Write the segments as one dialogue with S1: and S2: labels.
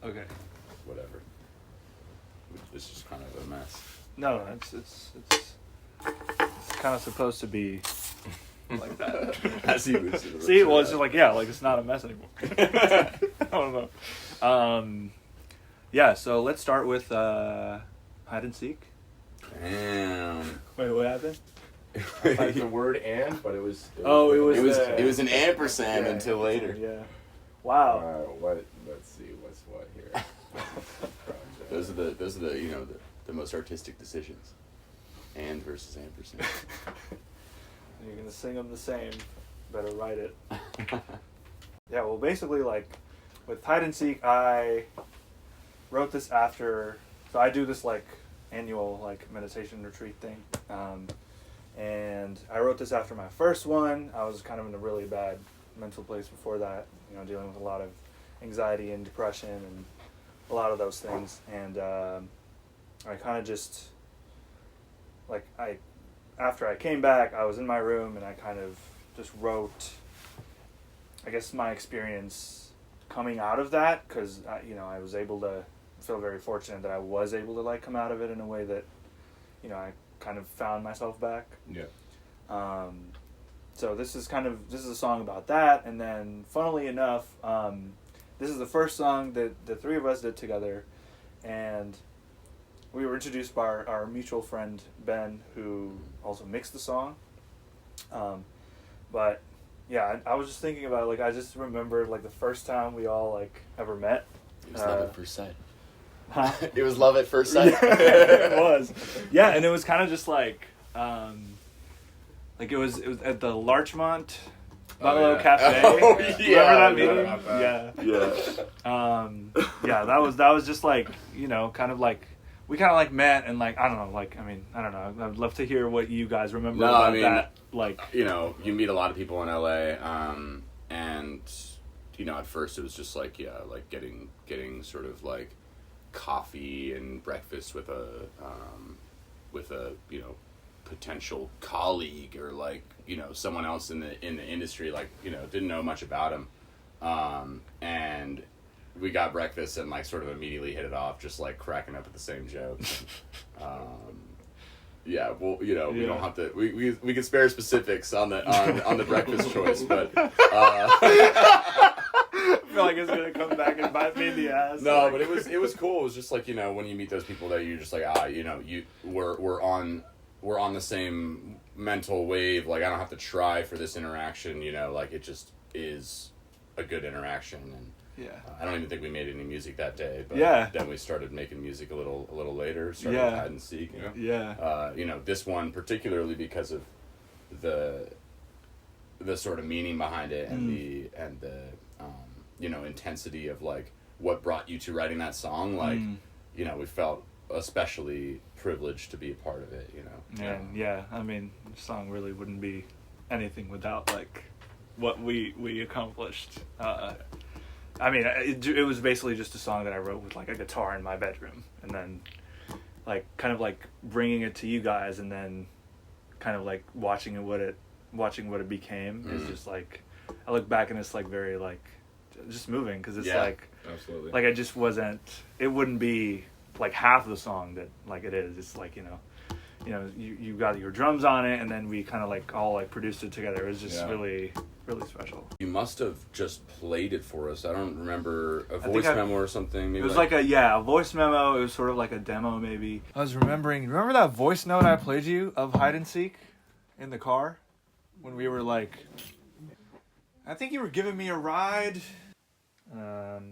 S1: Okay.
S2: whatever. It's just kind of a mess.
S1: No, it's kind of supposed to be like that.
S2: As he was.
S1: See, well, it's just like, yeah, like it's not a mess anymore. I don't know. Yeah, so let's start with hide and seek.
S2: Damn.
S1: Wait, what happened?
S3: Like the word "and," but it was.
S1: It was
S2: It was an ampersand
S3: Yeah,
S2: until later.
S1: Yeah. Wow.
S3: What? Let's see. What's what here?
S2: Those are the the most artistic decisions. And versus ampersand.
S1: You're gonna sing them the same. Better write it. Yeah. Well, basically, like with hide and seek, I wrote this after. So I do this like annual like meditation retreat thing. And I wrote this after my first one. I was kind of in a really bad mental place before that, dealing with a lot of anxiety and depression and a lot of those things. And I kind of just, like, after I came back, I was in my room and I kind of just wrote, I guess, my experience coming out of that, because, I was able to feel very fortunate that I was able to, like, come out of it in a way that, I kind of found myself back.
S3: Yeah.
S1: So this is a song about that, and then funnily enough, this is the first song that the three of us did together, and we were introduced by our mutual friend Ben, who also mixed the song. But yeah, I was just thinking about it, like, I just remembered like the first time we all like ever met.
S2: It was love at first sight.
S1: Huh?
S2: It was love at first sight.
S1: It was. Yeah, and it was kind of just like it was at the Larchmont Bungalow Cafe.
S2: Oh,
S1: Remember that meeting?
S2: Yeah.
S1: Yeah, that was just like, kind of like we kind of like met, and like I don't know. I'd love to hear what you guys remember about that. Like,
S2: you meet a lot of people in LA, and at first it was just like like getting sort of like coffee and breakfast with a potential colleague, or like someone else in the industry, like didn't know much about him, and we got breakfast and like sort of immediately hit it off, just like cracking up at the same jokes. Yeah, well, we don't have to. We can spare specifics on the breakfast choice, but
S1: I feel like it's gonna come back and bite me in the ass.
S2: No, but it was cool. It was just like when you meet those people that you're just like we're on the same mental wave. Like I don't have to try for this interaction. Like it just is a good interaction. And
S1: yeah,
S2: I don't even think we made any music that day. But then we started making music a little later. Started with hide and seek. This one particularly because of the sort of meaning behind it, and the intensity of like what brought you to writing that song. Like we felt especially privileged to be a part of it.
S1: Yeah. I mean, the song really wouldn't be anything without like what we accomplished. I mean, it was basically just a song that I wrote with like a guitar in my bedroom, and then like kind of like bringing it to you guys, and then kind of like watching what it became is just like, I look back and it's like very like just moving, because it's like
S3: absolutely,
S1: like it wouldn't be like half the song that like it is. It's like you got your drums on it, and then we kind of like all like produced it together. It was just really special.
S2: You must have just played it for us. I don't remember a voice memo or something. Maybe
S1: it was like a voice memo. It was sort of like a demo, maybe. I was remember that voice note I played you of hide and seek in the car when we were like, I think you were giving me a ride.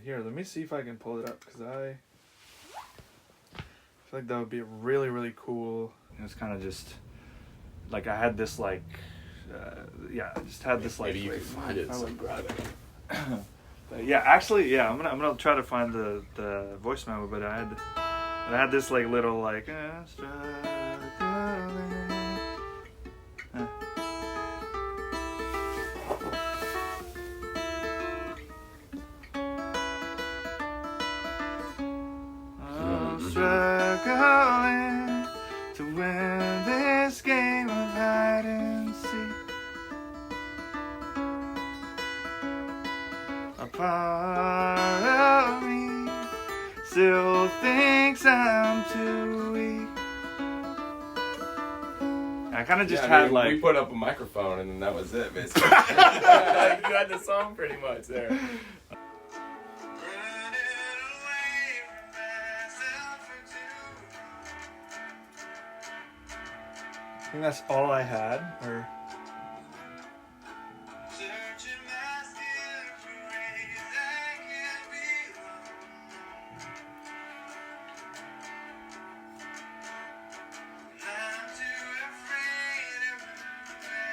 S1: Here, let me see if I can pull it up, because I feel like that would be really, really cool. It was kind of just like I had this like I just had this like,
S2: maybe you can find it.
S1: I like grab it. But yeah, actually, I'm gonna try to find the voice memo, but I had this like little like struggling to win this game of hide and seek. A part of me still thinks I'm too weak. I kind of just had like
S3: we put up a microphone and then that was it, basically. You had the song pretty much there.
S1: I think that's all I had, or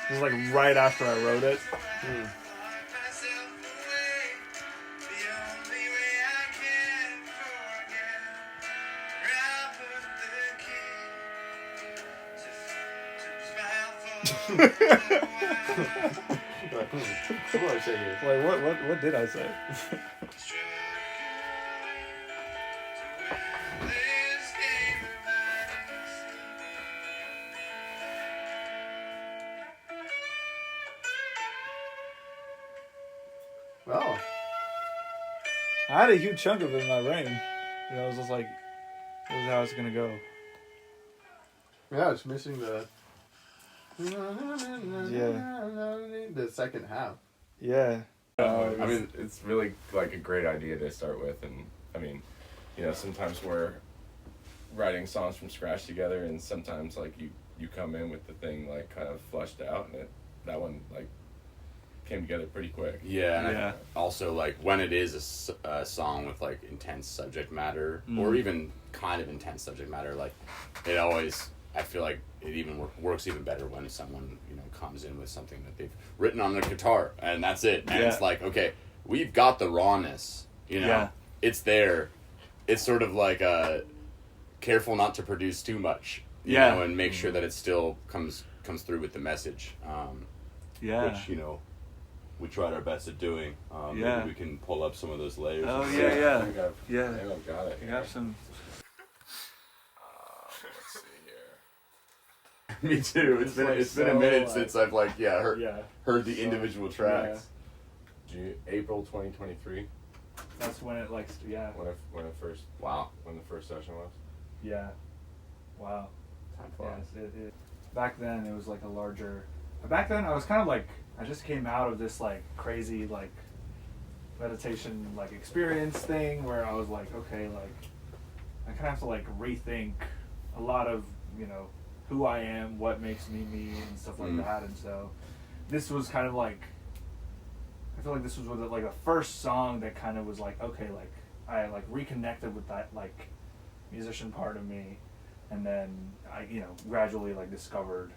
S1: it was like right after I wrote it.
S3: Come on, say it.
S1: Like what did I say?
S3: Oh.
S1: I had a huge chunk of it in my brain. You know, it was just like, this is how it's gonna go.
S3: Yeah, it's missing the second half.
S1: Yeah.
S3: I mean, it's really like a great idea to start with, and I mean, you know, sometimes we're writing songs from scratch together, and sometimes like you come in with the thing like kind of fleshed out, and that one like came together pretty quick.
S2: Yeah, and
S1: Yeah.
S2: also like when it is a song with like intense subject matter or even kind of intense subject matter, like it always, I feel like it even works even better when someone, you know, comes in with something that they've written on their guitar and that's it. And it's like, okay, we've got the rawness, you know, it's there. It's sort of like careful not to produce too much, you know, and make sure that it still comes through with the message. Which, you know, we tried our best at doing. Maybe we can pull up some of those layers.
S1: Oh,
S3: I
S1: yeah.
S3: think I've got it.
S1: You have some.
S3: Let's see here.
S2: Me too. It's been a minute since I've like heard the
S3: So,
S2: individual tracks.
S3: April 2023.
S1: That's when it like
S3: When the first session was.
S1: Yeah. Wow.
S3: Time flies.
S1: Yes, back then it was like a larger. Back then I was kind of like, I just came out of this like crazy like meditation like experience thing where I was like, okay, like I kind of have to like rethink a lot of, you know, who I am, what makes me me, and stuff like that. And so this was kind of like, I feel like this was like the first song that kind of was like, okay, like I like reconnected with that like musician part of me, and then I, you know, gradually like discovered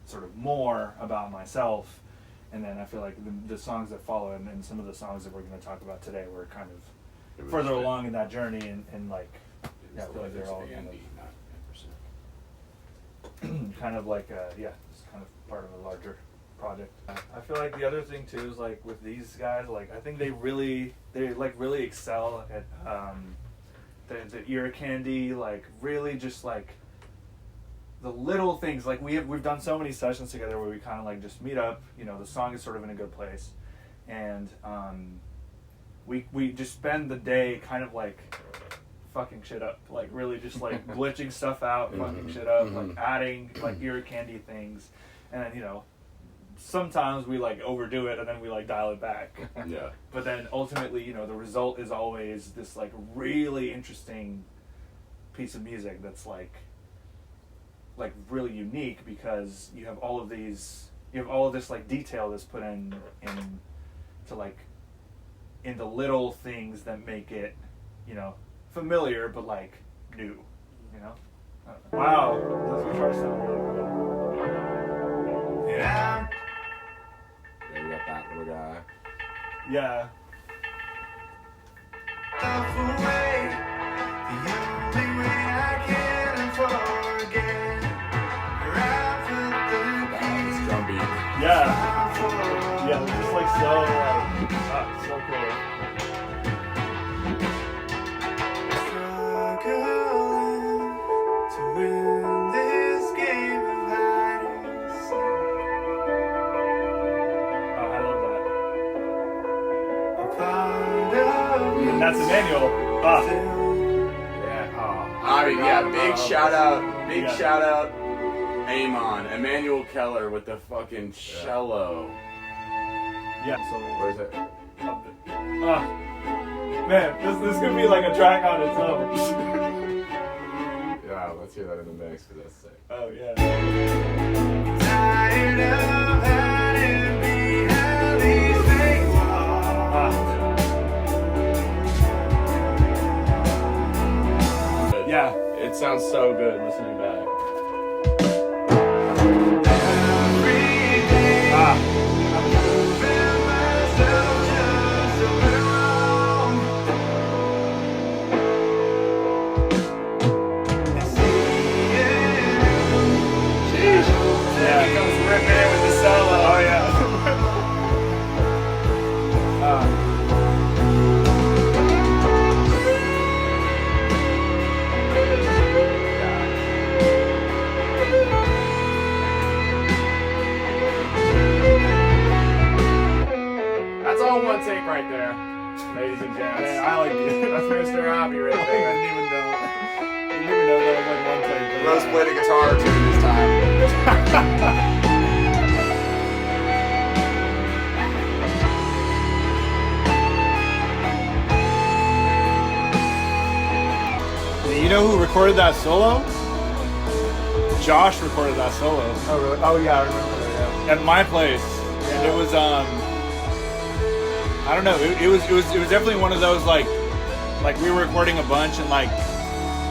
S1: sort of more about myself, and then I feel like the songs that follow and some of the songs that we're going to talk about today were kind of further along in that journey, and like I feel like they're all kind of like it's kind of part of a larger project. I feel like the other thing too is like with these guys, like I think they really excel at the ear candy, like really just like the little things. Like we've done so many sessions together where we kind of like just meet up, you know, the song is sort of in a good place, and we just spend the day kind of like fucking shit up, like really just like glitching stuff out, fucking shit up, like adding like ear candy things, and then, you know, sometimes we like overdo it and then we like dial it back.
S2: Yeah.
S1: But then ultimately, you know, the result is always this like really interesting piece of music that's like really unique, because you have all of this like detail that's put in to like in the little things that make it, you know, familiar but like new, you know. Wow, those guitars sound really good. Yeah.
S3: Yeah, we got that little guy.
S1: Yeah.
S2: Drum beat.
S1: Yeah. Yeah, it's just like so so cool. Oh, I love that. And that's Emmanuel.
S2: Big shout out,
S1: Yeah.
S2: shout out, Amon, Emmanuel Keller with the fucking cello.
S1: Yeah. So
S2: Where is it?
S1: man, this could be like a track on its own.
S3: Yeah, let's hear that in the mix because that's sick.
S1: Oh yeah. Yeah.
S3: It sounds so good listening back.
S1: Yeah.
S2: He comes ripping in with the solo.
S1: Oh yeah.
S2: That's all one take right there, ladies and gents.
S1: Man, I like it.
S2: That's Mr. Hobby right
S1: I
S2: there.
S1: didn't even know. I didn't even know that was like one take. but
S2: Rose
S1: yeah.
S2: played a guitar or two this time.
S1: You know who recorded that solo? Josh recorded that solo.
S3: Oh really? Oh yeah, I remember that.
S1: At my place. And it was I don't know, it was definitely one of those like we were recording a bunch and like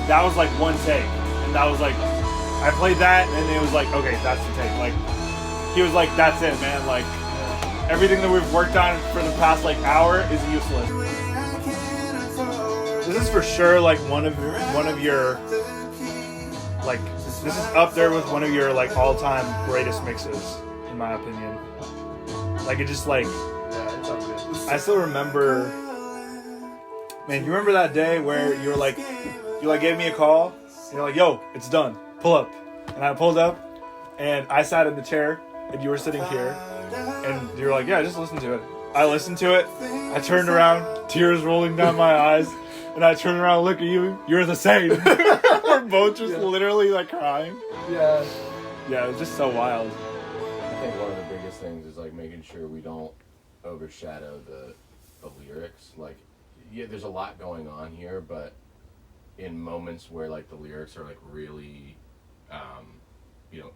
S1: that was like one take. And that was like I played that and it was like, okay, that's the take. Like he was like, that's it, man. Like everything that we've worked on for the past like hour is useless. This is for sure like one of your like this is up there with one of your like all-time greatest mixes in my opinion. Like it just like
S3: Yeah, it's all good.
S1: I still remember, man, you remember that day where you gave me a call and you're like, yo, it's done, pull up. And I pulled up and I sat in the chair and you were sitting here and you were like, yeah, just listen to it. I listened to it, I turned around, tears rolling down my eyes, and I turned around and look at you, you're the same. We're both just literally like crying.
S3: Yeah.
S1: Yeah, it was just so wild.
S3: I think one of the biggest things is like making sure we don't overshadow the lyrics. Like, yeah, there's a lot going on here, but in moments where like the lyrics are like really,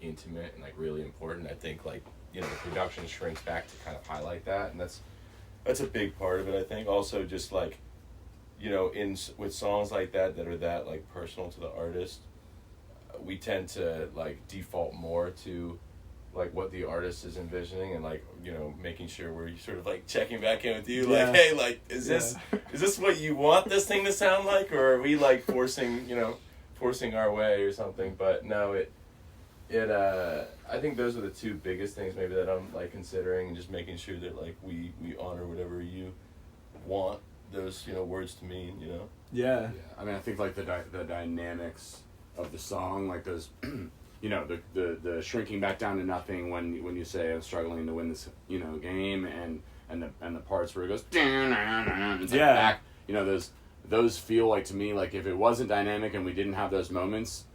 S3: intimate and like really important, I think like the production shrinks back to kind of highlight that, and that's a big part of it. I think also just like, with songs like that are that like personal to the artist, we tend to like default more to like what the artist is envisioning and like making sure we're sort of like checking back in with you
S1: Yeah.
S3: like, hey, like is this what you want this thing to sound like, or are we like forcing our way or something? But no, I think those are the two biggest things maybe that I'm like considering, and just making sure that like we honor whatever you want those words to mean.
S1: Yeah.
S2: Yeah, I mean, I think like the dynamics of the song, like those, the shrinking back down to nothing when you say I'm struggling to win this, game, and the parts where it goes, it's like
S1: Yeah.
S2: back, those feel like to me like if it wasn't dynamic and we didn't have those moments,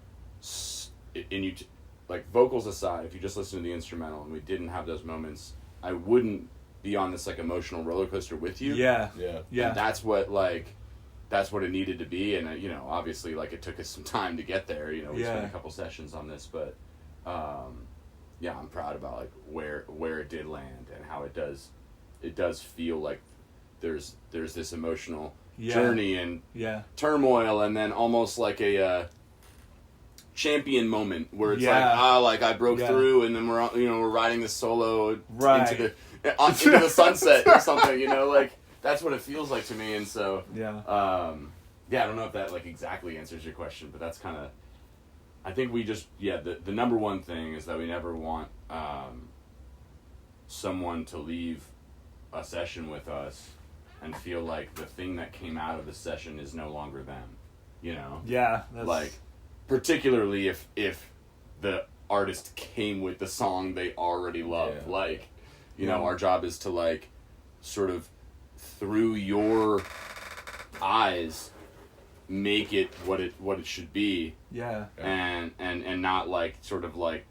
S2: like vocals aside, if you just listen to the instrumental and we didn't have those moments, I wouldn't be on this like emotional roller coaster with you.
S1: Yeah.
S3: Yeah.
S1: Yeah.
S2: And that's what it needed to be, and obviously like it took us some time to get there. We spent a couple sessions on this, but I'm proud about like where it did land and how it does feel like there's this emotional journey and turmoil, and then almost like a champion moment where it's like I broke through, and then we're riding the solo into the sunset or something, like that's what it feels like to me. And so I don't know if that like exactly answers your question, but that's kind of, I think we just the number one thing is that we never want someone to leave a session with us and feel like the thing that came out of the session is no longer them,
S1: Yeah.
S2: like particularly if the artist came with the song they already love. Like our job is to like sort of through your eyes make it what it should be,
S1: Yeah.
S2: and not like sort of like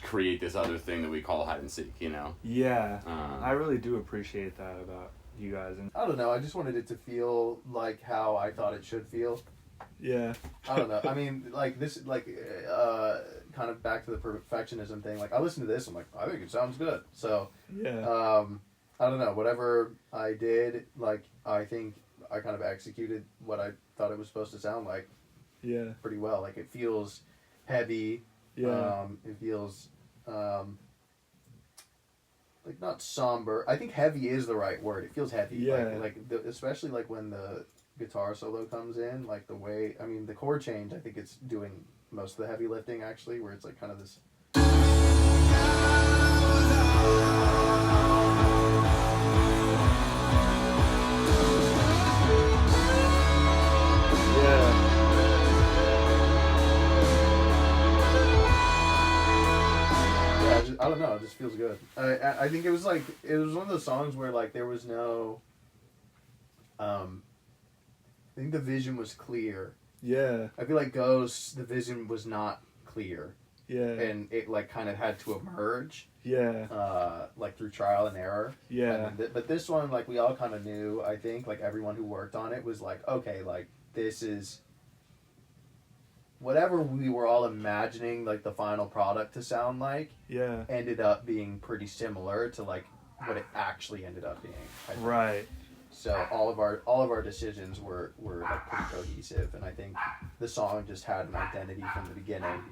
S2: create this other thing that we call hide and seek, you know.
S1: Yeah. I really do appreciate that about you guys. And
S4: I don't know. I just wanted it to feel like how I thought it should feel.
S1: yeah.
S4: I don't know. I mean, like this, like, kind of back to the perfectionism thing. Like, I listen to this, I'm like, I think it sounds good. So,
S1: Yeah.
S4: I don't know. Whatever I did, like, I think I kind of executed what I thought it was supposed to sound like
S1: Yeah.
S4: pretty well. Like, it feels heavy.
S1: Yeah.
S4: It feels, like, not somber. I think heavy is the right word. It feels heavy.
S1: Yeah.
S4: Especially, like, when the guitar solo comes in, like, the way, I mean, the chord change, I think it's doing most of the heavy lifting, actually, where it's, like, kind of this... I don't know. It just feels good. I think it was one of those songs where like there was no. I think the vision was clear.
S1: Yeah.
S4: I feel like Ghosts, the vision was not clear,
S1: Yeah.
S4: and it like kind of had to emerge,
S1: Yeah.
S4: like through trial and error.
S1: Yeah.
S4: But this one, like we all kind of knew. I think like everyone who worked on it was like, okay, like this is. Whatever we were all imagining, like the final product to sound like,
S1: Yeah.
S4: ended up being pretty similar to like what it actually ended up being. I think.
S1: Right.
S4: So all of our decisions were like pretty cohesive, and I think the song just had an identity from the beginning.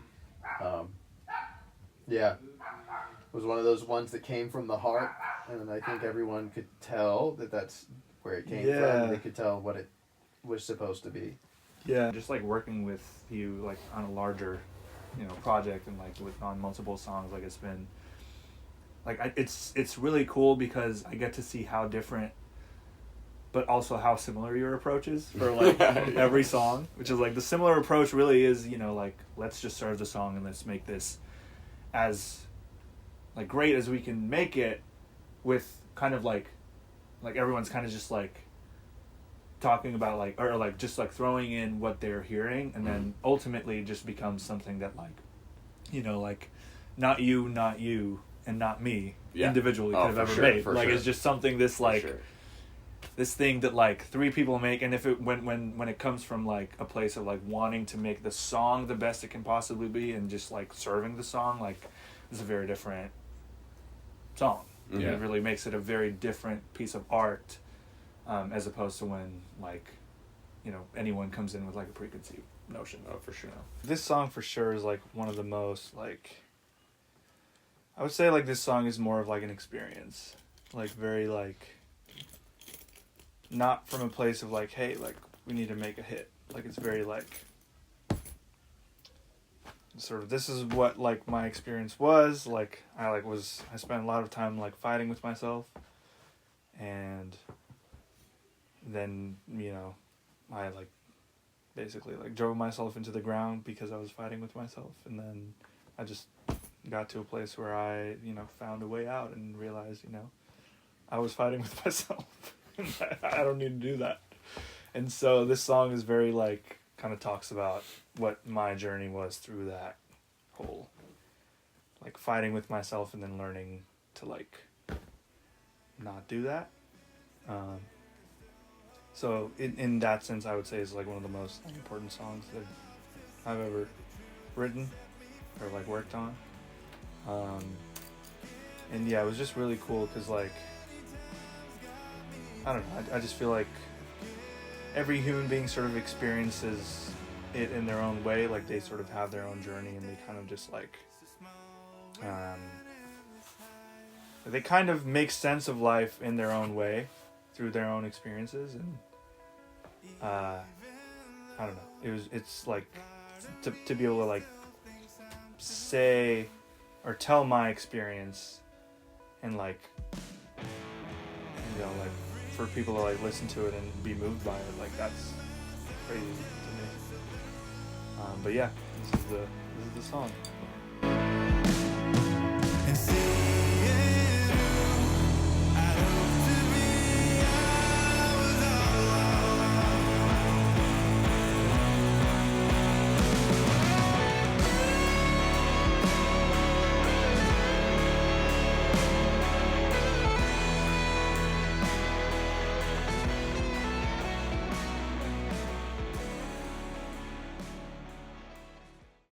S4: Yeah, it was one of those ones that came from the heart, and I think everyone could tell that that's where it came from. They could tell what it was supposed to be.
S1: Yeah. Just like working with you like on a larger, project and like on multiple songs, like it's been like it's really cool because I get to see how different but also how similar your approach is for like every song, which is like the similar approach really is, like let's just serve the song and let's make this as like great as we can make it with kind of like everyone's kind of just like talking about like or like just like throwing in what they're hearing and then ultimately just becomes something that like like not you and not me individually could have ever made like it's just something this like this thing that like three people make, and if it when it comes from like a place of like wanting to make the song the best it can possibly be and just like serving the song, like it's a very different song. It really makes it a very different piece of art. As opposed to when, like, anyone comes in with, like, a preconceived notion.
S2: Oh, for sure.
S1: This song, for sure, is, like, one of the most, like... I would say, like, this song is more of, like, an experience. Like, very, like... Not from a place of, like, hey, like, we need to make a hit. Like, it's very, like... Sort of, this is what, like, my experience was. Like, I spent a lot of time, like, fighting with myself. And... then I like basically like drove myself into the ground because I was fighting with myself, and then I just got to a place where I found a way out and realized I was fighting with myself. I don't need to do that. And so this song is very like kind of talks about what my journey was through that whole like fighting with myself and then learning to like not do that. So in that sense, I would say it's like one of the most important songs that I've ever written or like worked on. And yeah, it was just really cool because like, I don't know, I just feel like every human being sort of experiences it in their own way. Like they sort of have their own journey and they kind of just like, they kind of make sense of life in their own way through their own experiences. And I don't know, it's like to be able to like say or tell my experience and like like for people to like listen to it and be moved by it, like that's crazy to me. But yeah, this is the song.
S5: And see